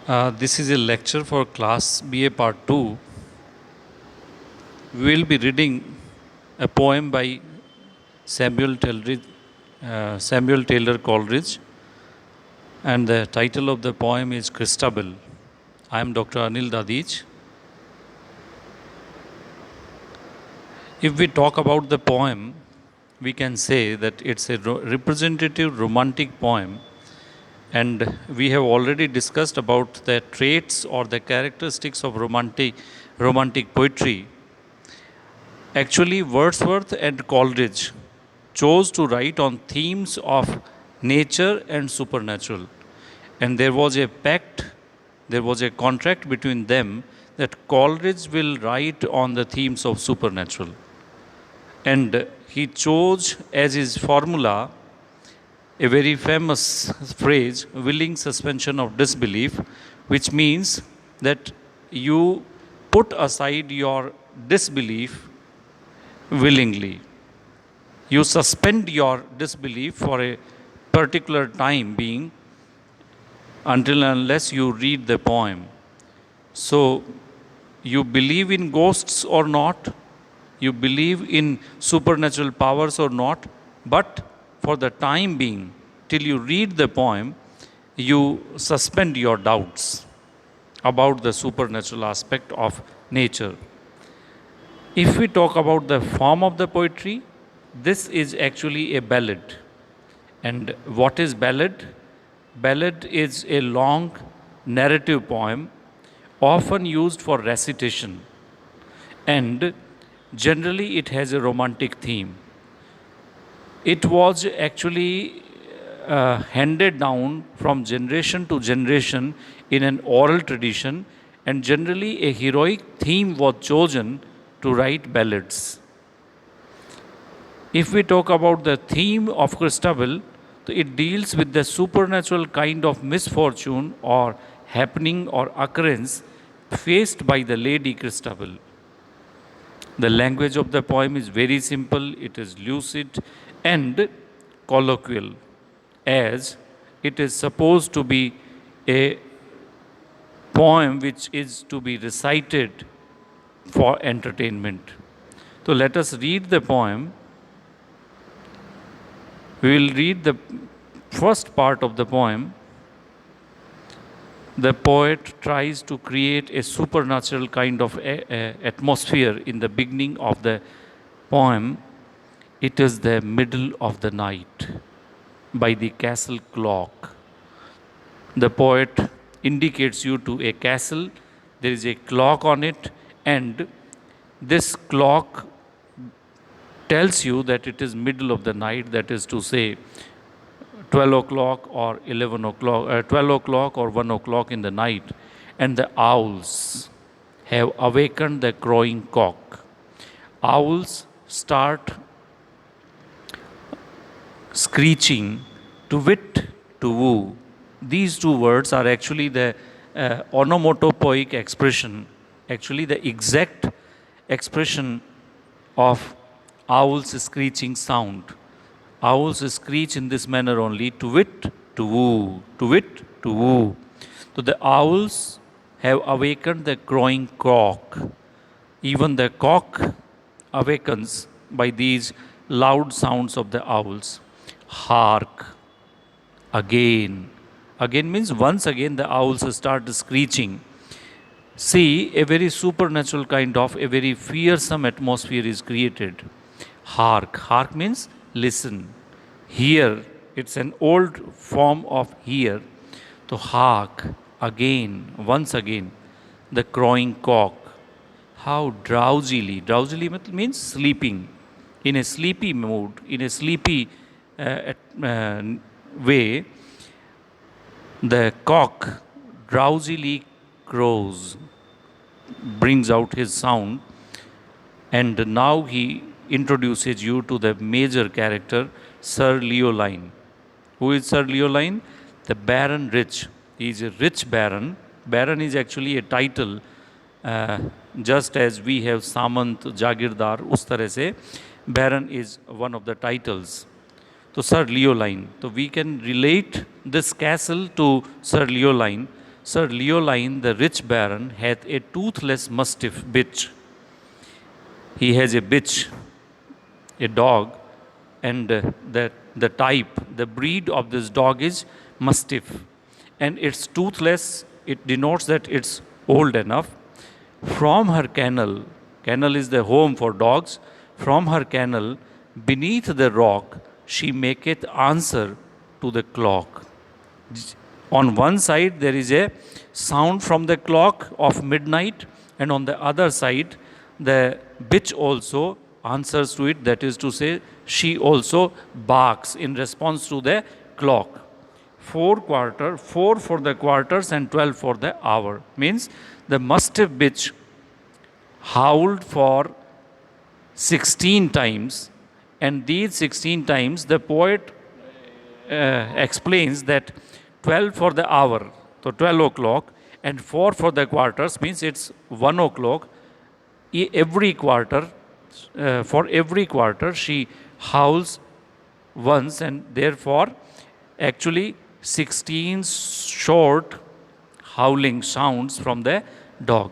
This is a lecture for class BA part 2. We will be reading a poem by Samuel Taylor Coleridge, and the title of the poem is Christabel. I am Dr. Anil Dadij. If we talk about the poem, we can say that it's a representative romantic poem, and we have already discussed about the traits or the characteristics of romantic poetry. Actually, Wordsworth and Coleridge chose to write on themes of nature and supernatural. And there was a pact, there was a contract between them that Coleridge will write on the themes of supernatural. And he chose as his formula a very famous phrase, willing suspension of disbelief, which means that you put aside your disbelief willingly. You suspend your disbelief for a particular time being until and unless you read the poem. So, you believe in ghosts or not, you believe in supernatural powers or not, but for the time being, till you read the poem, you suspend your doubts about the supernatural aspect of nature. If we talk about the form of the poetry, this is actually a ballad. And what is ballad? Ballad is a long narrative poem often used for recitation, and generally it has a romantic theme. It was actually handed down from generation to generation in an oral tradition, and generally a heroic theme was chosen to write ballads. If we talk about the theme of Christabel, it deals with the supernatural kind of misfortune or happening or occurrence faced by the lady Christabel. The language of the poem is very simple, it is lucid and colloquial, as it is supposed to be a poem which is to be recited for entertainment. So let us read the poem. We will read the first part of the poem. The poet tries to create a supernatural kind of atmosphere in the beginning of the poem. It is the middle of the night by the castle clock. The poet indicates you to a castle. There is a clock on it, and this clock tells you that it is middle of the night, that is to say 12 o'clock or 11 o'clock, 12 o'clock or 1 o'clock in the night, and the owls have awakened the crowing cock. Owls start screeching to wit, to woo. These two words are actually the onomatopoeic expression, actually the exact expression of owl's screeching sound. Owls screech in this manner only, to wit, to woo, to wit, to woo. So the owls have awakened the crowing cock. Even the cock awakens by these loud sounds of the owls. Hark! Again. Again means once again the owls start screeching. See, a very supernatural kind of, a very fearsome atmosphere is created. Hark. Hark means listen. Hear. It's an old form of hear. To hark again, once again, the crowing cock. How drowsily. Drowsily means sleeping. In a sleepy mood, in a sleepy way, the cock drowsily crows, brings out his sound, and now he introduces you to the major character, Sir Leoline. Who is Sir Leoline? The Baron Rich. He is a rich baron. Baron is actually a title, just as we have Samant, Jagirdar, us tarah se. Baron is one of the titles. So Sir Leoline. So we can relate this castle to Sir Leoline. Sir Leoline, the rich baron, hath a toothless mastiff bitch. He has a bitch, a dog, and the type, the breed of this dog is mastiff. And it's toothless, it denotes that it's old enough. From her kennel, kennel is the home for dogs, from her kennel, beneath the rock, she maketh answer to the clock. On one side, there is a sound from the clock of midnight, and on the other side, the bitch also answers to it. That is to say, she also barks in response to the clock. 4 for the quarters and 12 for the hour. Means the mastiff bitch howled for 16 times, and these 16 times the poet explains that 12 for the hour, so 12 o'clock, and 4 for the quarters means it's 1 o'clock. Every quarter, for every quarter, she howls once, and therefore, actually, 16 short howling sounds from the dog.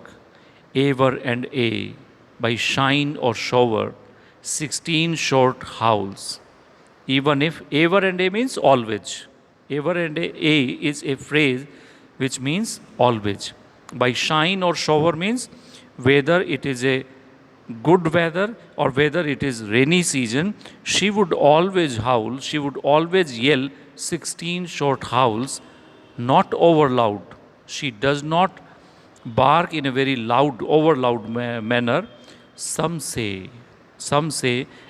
Ever and a, by shine or shower, 16 short howls. Even if ever and a means always. Ever and a is a phrase which means always. By shine or shower means whether it is a good weather or whether it is rainy season, she would always howl, she would always yell 16 short howls, not over loud. She does not bark in a very loud, over loud manner. Some say,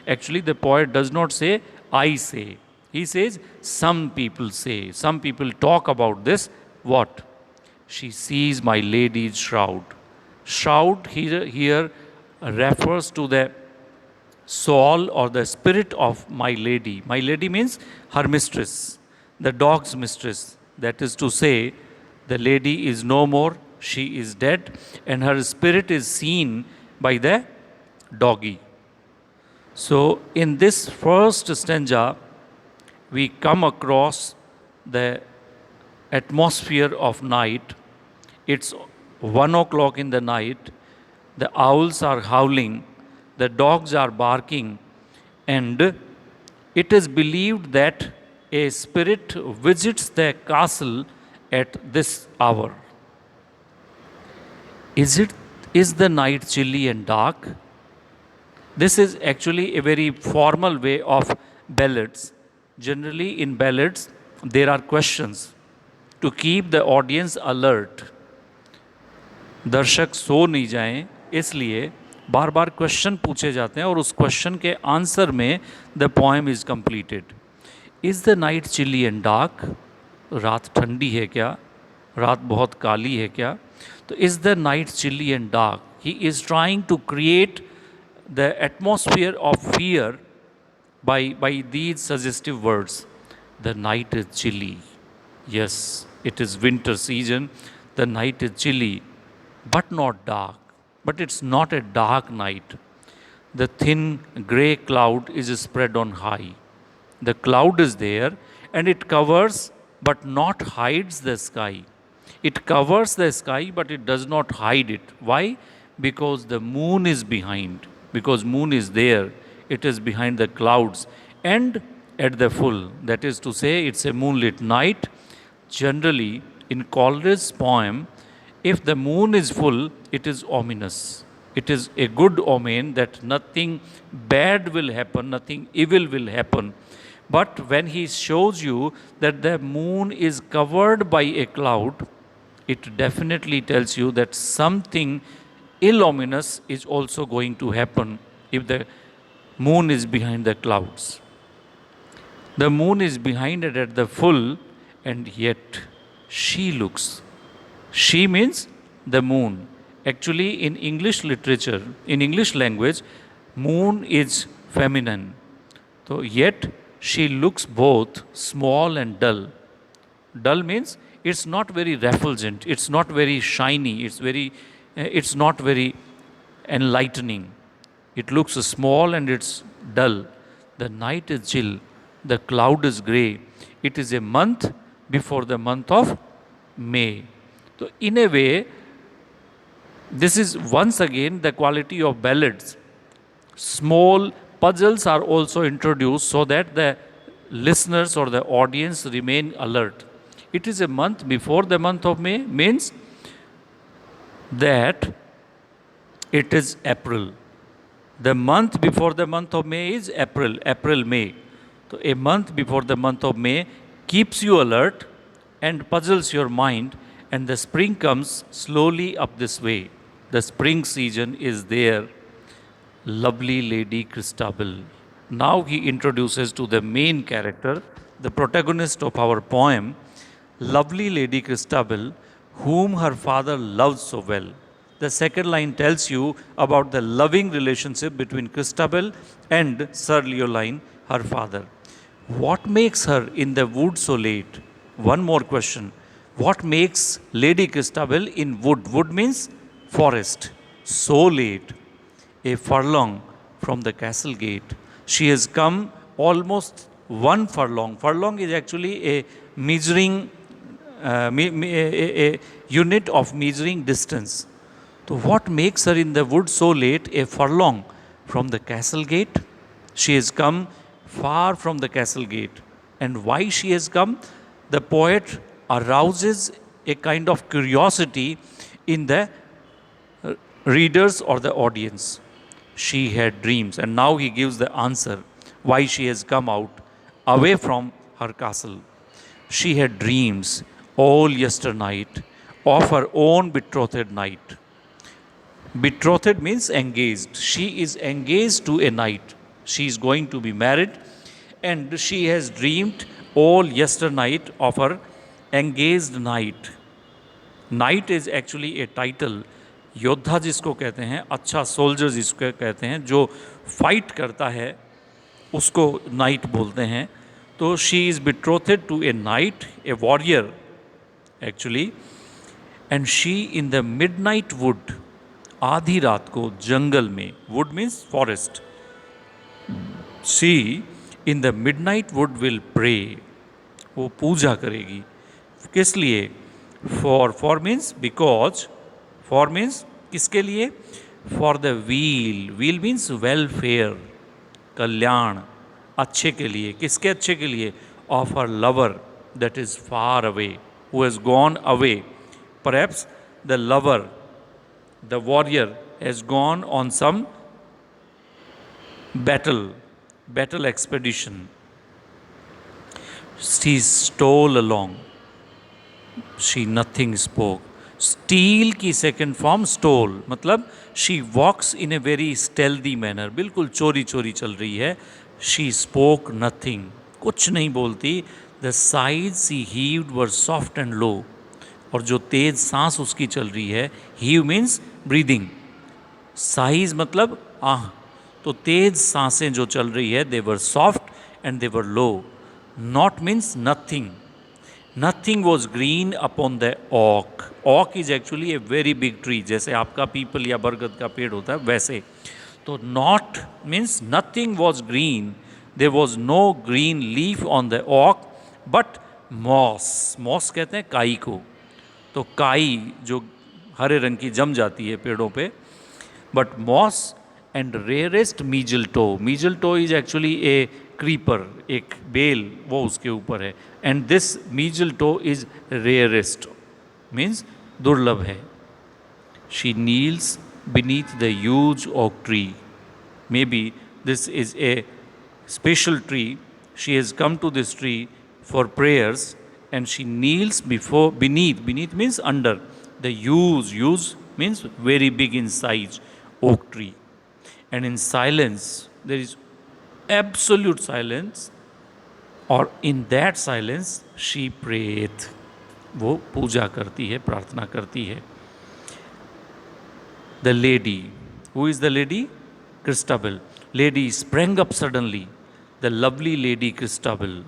actually the poet does not say, I say. He says, some people say, some people talk about this. What? She sees my lady's shroud. Shroud here refers to the soul or the spirit of my lady. My lady means her mistress, the dog's mistress. That is to say, the lady is no more, she is dead, and her spirit is seen by the doggy. So, in this first stanza, we come across the atmosphere of night. It's 1 o'clock in the night, the owls are howling, the dogs are barking, and it is believed that a spirit visits the castle at this hour. Is the night chilly and dark? This is actually a very formal way of ballads. Generally, in ballads, there are questions to keep the audience alert. दर्शक सो नहीं जाएं, इसलिए बार बार question पूछे जाते हैं और उस question के आंसर में the poem is completed. Is the night chilly and dark? रात ठंडी है क्या? रात बहुत काली है क्या? तो is the night chilly and dark, he is trying to create the atmosphere of fear by these suggestive words. The night is chilly. Yes, it is winter season. The night is chilly, but not dark. But it's not a dark night. The thin grey cloud is spread on high. The cloud is there and it covers but not hides the sky. It covers the sky but it does not hide it. Why? Because the moon is behind. Because moon is there. It is behind the clouds and at the full. That is to say, it's a moonlit night. Generally, in Coleridge's poem, if the moon is full, it is ominous. It is a good omen that nothing bad will happen, nothing evil will happen. But when he shows you that the moon is covered by a cloud, it definitely tells you that something ill-ominous is also going to happen if the moon is behind the clouds. The moon is behind it at the full, and yet she looks. She means the moon. Actually, in English literature, in English language, moon is feminine. So, yet she looks both small and dull. Dull means it's not very refulgent, it's not very shiny, it's not very enlightening. It looks small and it's dull. The night is chill. The cloud is grey. It is a month before the month of May. तो in a way, this is once again the quality of ballads. Small puzzles are also introduced so that the listeners or the audience remain alert. It is a month before the month of May, means that it is April. The month before the month of May is April, May. So a month before the month of May keeps you alert and puzzles your mind, and the spring comes slowly up this way. The spring season is there. Lovely Lady Christabel. Now he introduces to the main character, the protagonist of our poem, lovely Lady Christabel, whom her father loves so well. The second line tells you about the loving relationship between Christabel and Sir Leoline, her father. What makes her in the wood so late? One more question. What makes Lady Christabel in wood? Wood means forest. So late. A furlong from the castle gate. She has come almost one furlong. Furlong is actually a measuring, a unit of measuring distance. So what makes her in the wood so late? A furlong from the castle gate. She has come far from the castle gate. And why she has come? The poet arouses a kind of curiosity in the readers or the audience. She had dreams, and now he gives the answer why she has come out away from her castle. She had dreams all yesternight of her own betrothed knight. Betrothed means engaged. She is engaged to a knight. She is going to be married, and she has dreamed all yesternight of her engaged knight. Knight is actually a title. योद्धा जिसको कहते हैं, अच्छा soldier जिसको कहते हैं, जो fight करता है उसको नाइट बोलते हैं. तो she is betrothed to a knight, a warrior actually, and she in the midnight wood, आधी रात को जंगल में, wood means forest, she in the midnight wood will pray, वो पूजा करेगी. किस लिए? For means because, for means किसके लिए? For the weal, weal means welfare, कल्याण, अच्छे के लिए. किसके अच्छे के लिए? Of her lover that is far away, who has gone away. Perhaps the lover, the warrior has gone on some battle expedition. She stole along. She nothing spoke. Steal की second form stole, मतलब she walks in a very stealthy manner. बिल्कुल चोरी चोरी चल रही है. She spoke nothing. कुछ नहीं बोलती. The sighs she heaved were soft and low. और जो तेज सांस उसकी चल रही है, heave means breathing. sighs मतलब आह. तो तेज सांसें जो चल रही है, they were soft and they were low. Not means nothing. Nothing was green upon the oak. Oak is actually a very big tree. जैसे आपका पीपल या बरगद का पेड़ होता है वैसे. तो not means nothing was green. There was no green leaf on the oak, but moss. Moss कहते हैं काई को. तो काई जो हरे रंग की जम जाती है पेड़ों पे. But moss and rarest mistletoe. Mistletoe is actually a creeper, एक बेल, वो उसके ऊपर है. And this mistletoe is rarest, means दुर्लभ है. She kneels beneath the huge oak tree. Maybe this is a special tree. She has come to this tree for prayers, and she kneels beneath means under, the huge means very big in size, oak tree. And in silence, there is absolute silence, और in that silence she prayeth. वो पूजा करती है, प्रार्थना करती है. The lady, who is the lady? Christabel. Lady sprang up suddenly, the lovely Lady Christabel.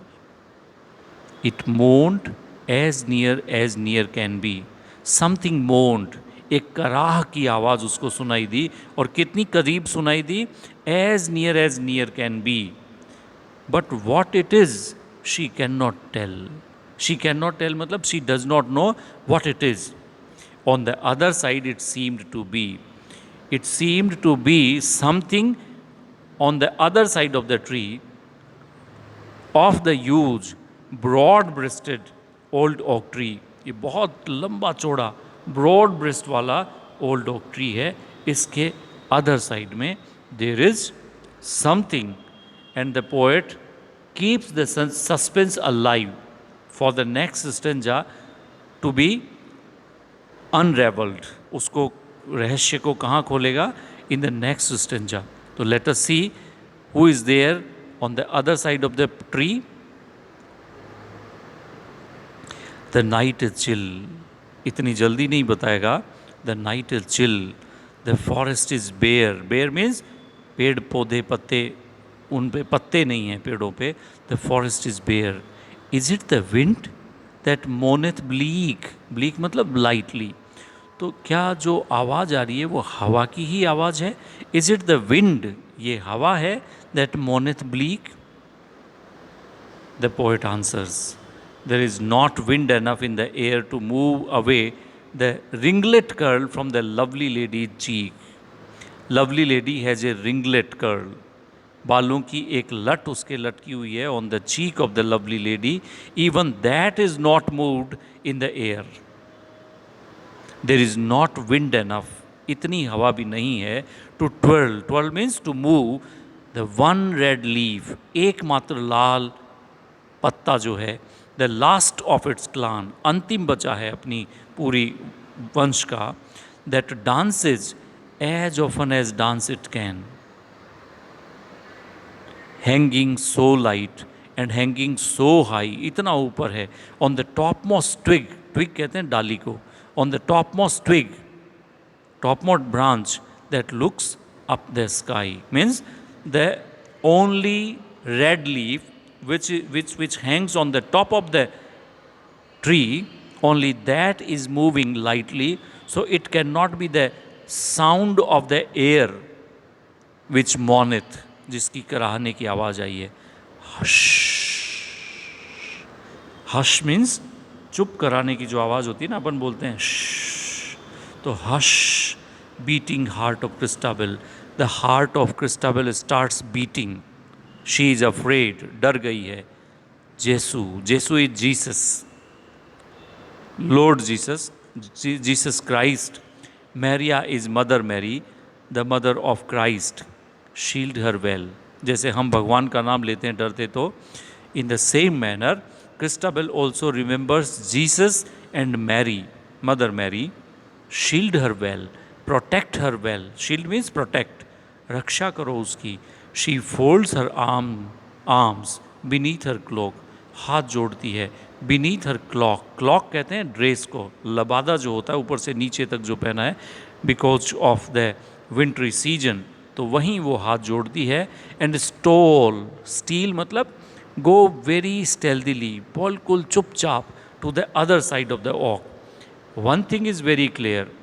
It moaned as near can be. Something moaned. एक कराह की आवाज़ उसको सुनाई दी, और कितनी करीब सुनाई दी? as near can be. But what it is, she cannot tell. She cannot tell मतलब she does not know what it is. On the other side, it seemed to be. It seemed to be something on the other side of the tree of the huge, broad-breasted old oak tree. ये बहुत लंबा चौड़ा broad breast वाला old oak tree है. इसके other side में there is something, and the poet keeps the suspense alive for the next stanza to be unravelled. उसको रहस्य को कहाँ खोलेगा? In the next stanza. तो let us see who is there on the other side of the tree. The night is chill. इतनी जल्दी नहीं बताएगा. The night is chill. The forest is bear. Bear means पेड़ पौधे पत्ते, उन पे पत्ते नहीं हैं पेड़ों पे. The forest is bare. Is it the wind that moaneth bleak. Bleak मतलब लाइटली. तो क्या जो आवाज़ आ रही है वो हवा की ही आवाज़ है? इज इट द विंड, ये हवा है, that moaneth bleak? The poet answers, there is not wind enough in the air to move away the ringlet curl from the lovely lady's cheek. Lovely lady has a ringlet curl. बालों की एक लट उसके लटकी हुई है on the cheek of the lovely lady. Even that is not moved in the air. There is not wind enough. इतनी हवा भी नहीं है to twirl. Twirl means to move the one red leaf. एकमात्र लाल पत्ता जो है, the last of its clan, अंतिम बचा है अपनी पूरी वंश का, that dances as often as dance it can, hanging so light and hanging so high. इतना ऊपर है. On the topmost twig. Twig कहते हैं डाली को. On the topmost twig, topmost branch that looks up the sky. Means the only red leaf which hangs on the top of the tree, only that is moving lightly, so it cannot be the sound of the air which moaneth, जिसकी कराहने की आवाज़ आई है. Hush. Hush means चुप कराने की जो आवाज़ होती है ना, अपन बोलते हैं श. तो hush. Beating heart of Christabel. The heart of Christabel starts beating. She is afraid. डर गई है. Jesu. Jesu is Jesus, Lord Jesus, Jesus Christ. Maria is mother Mary, the mother of Christ. Shield her well. जैसे हम भगवान का नाम लेते हैं डरते, तो in the same manner Christabel also remembers Jesus and Mary, mother Mary. Shield her well, protect her well. Shield means protect, रक्षा करो उसकी. She folds her arms beneath her clock. हाथ जोड़ती है बीनीथ हर क्लॉक. क्लॉक कहते हैं dress को, लबादा जो होता है ऊपर से नीचे तक जो पहना है, बिकॉज ऑफ द विंट्री सीजन. तो वहीं वो हाथ जोड़ती है. And stall. स्टील मतलब गो वेरी स्टेल्दीली, बिल्कुल चुपचाप, to the other side of the oak. One thing is very clear,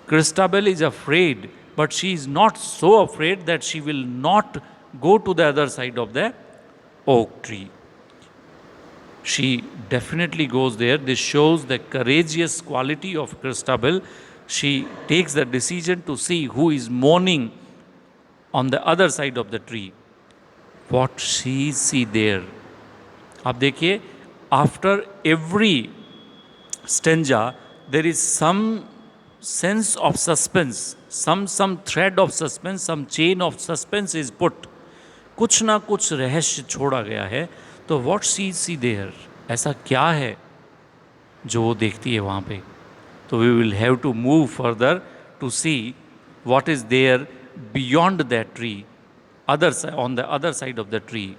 Christabel is afraid, but she is not so afraid that she will not go to the other side of the oak tree. She definitely goes there. This shows the courageous quality of Christabel. She takes the decision to see who is mourning on the other side of the tree. What she see there? अब देखिए, after every stanza there is some sense of suspense, some thread of suspense, some chain of suspense is put. कुछ ना कुछ रहस्य छोड़ा गया है. तो what she see there, ऐसा क्या है जो वो देखती है वहाँ पे? तो we will have to move further to see what is there beyond that tree, on the other side of the tree.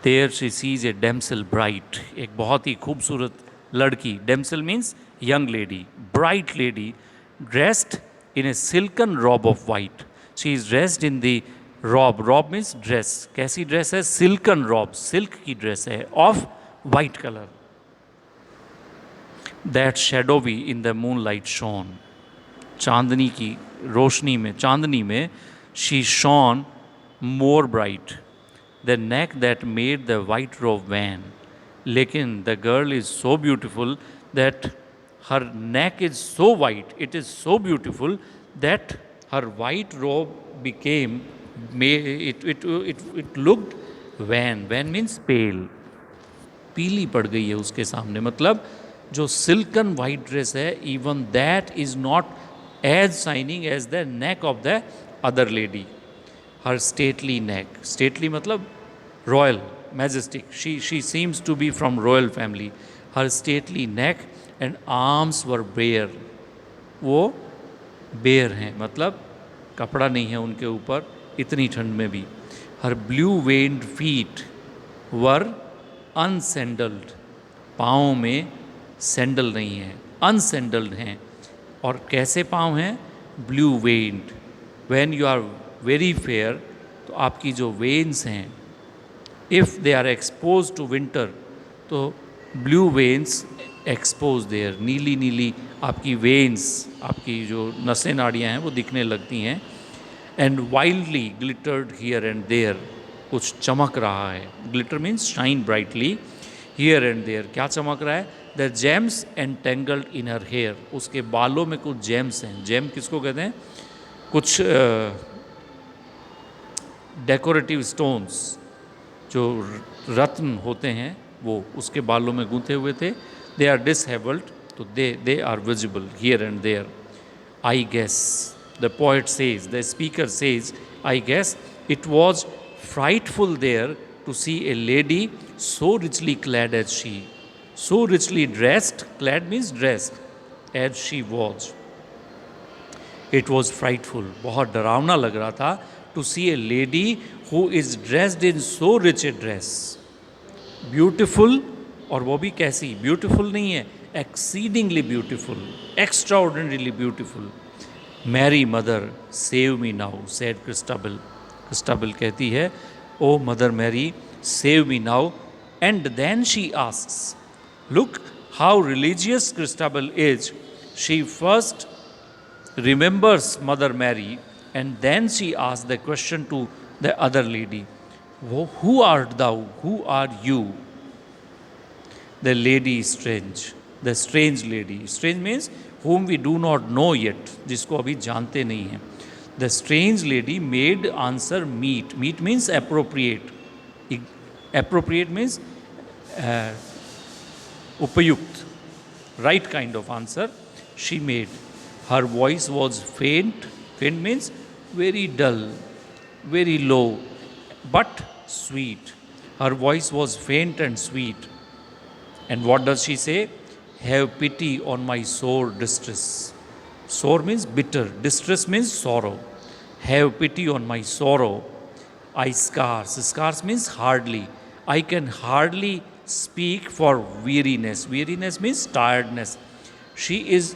There she sees a damsel bright, एक बहुत ही खूबसूरत लड़की. Damsel means young lady, bright lady, dressed in a silken robe of white. She is dressed in the robe. Robe means dress. कैसी dress है? Silken robe, silk की dress है, of white color. That shadowy in the moonlight shone. चांदनी की रोशनी में, चांदनी में, she shone more bright. The neck that made the white robe wan. लेकिन the girl is so beautiful that her neck is so white, it is so beautiful that her white robe became, it looked wan. Wan means pale. पीली पड़ गई है उसके सामने, मतलब जो silken white dress है, even that is not as shining as the neck of the other lady. Her stately neck, stately मतलब royal, majestic, she seems to be from royal family. Her stately neck and arms were bare. वो bare हैं, मतलब कपड़ा नहीं है उनके ऊपर इतनी ठंड में भी. हर ब्लू वेन्ड फीट वर अनसैंडल्ड. पाँव में सैंडल नहीं है, अनसैंडल्ड हैं. और कैसे पाँव हैं? Blue veined. When you are very fair, तो आपकी जो वेन्स हैं, if they are expose to winter, तो ब्लू वेन्स एक्सपोज देयर, नीली नीली आपकी वेन्स, आपकी जो नसें नाड़ियाँ हैं वो दिखने लगती हैं. And wildly glittered here and there. कुछ चमक रहा है. Glitter means shine brightly. Here and there, क्या चमक रहा है? The gems entangled in her hair. उसके बालों में कुछ जेम्स हैं. जेम किसको कहते हैं? कुछ डेकोरेटिव स्टोन्स, जो रत्न होते हैं, वो उसके बालों में गूंथे हुए थे. दे आर डिसहेबल्ड, तो they are visible here and there. I guess, the poet says, the speaker says, I guess it was frightful there to see a lady so richly clad as she. So richly dressed, clad means dressed, as she was. It was frightful, बहुत डरावना लग रहा था, to see a lady who is dressed in so rich a dress. Beautiful, और वो भी कैसी? Beautiful नहीं है, exceedingly beautiful, extraordinarily beautiful. Mary mother, save me now, said Christabel. Christabel कहती है, ओ mother Mary, save me now. And then she asks, look how religious Christabel is. She first remembers mother Mary and then she asks the question to the other lady, वो who art thou, who are you? The lady strange, the strange lady. Strange means whom we do not know yet, जिसको अभी जानते नहीं हैं. The strange lady made answer meet. Meet means appropriate. Appropriate means upayukt, right kind of answer she made. Her voice was faint. Faint means very dull, very low, but sweet. Her voice was faint and sweet. And what does she say? Have pity on my sore distress. Sore means bitter, distress means sorrow. Have pity on my sorrow. I scarce, scarce means hardly. I can hardly speak for weariness. Weariness means tiredness. She is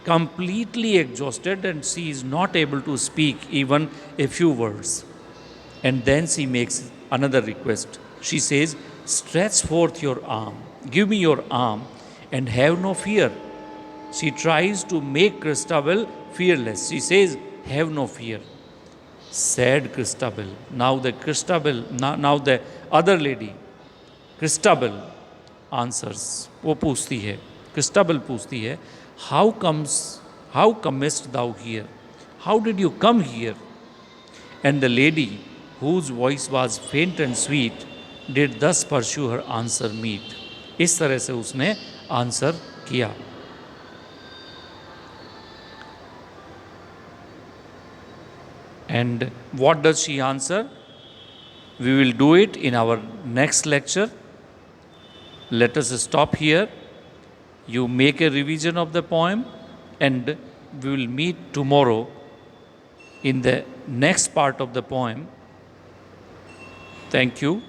completely exhausted and she is not able to speak even a few words. And then she makes another request. She says, stretch forth your arm, give me your arm, and have no fear. She tries to make Christabel fearless. She says, have no fear. Said Christabel. Now the Christabel, now the other lady, Christabel answers. वो पूछती है, Christabel पूछती है, how comest thou here? How did you come here? And the lady, whose voice was faint and sweet, did thus pursue her answer meet. इस तरह से उसने answer किया. And what does she answer? We will do it in our next lecture. Let us stop here. You make a revision of the poem and we will meet tomorrow in the next part of the poem. Thank you.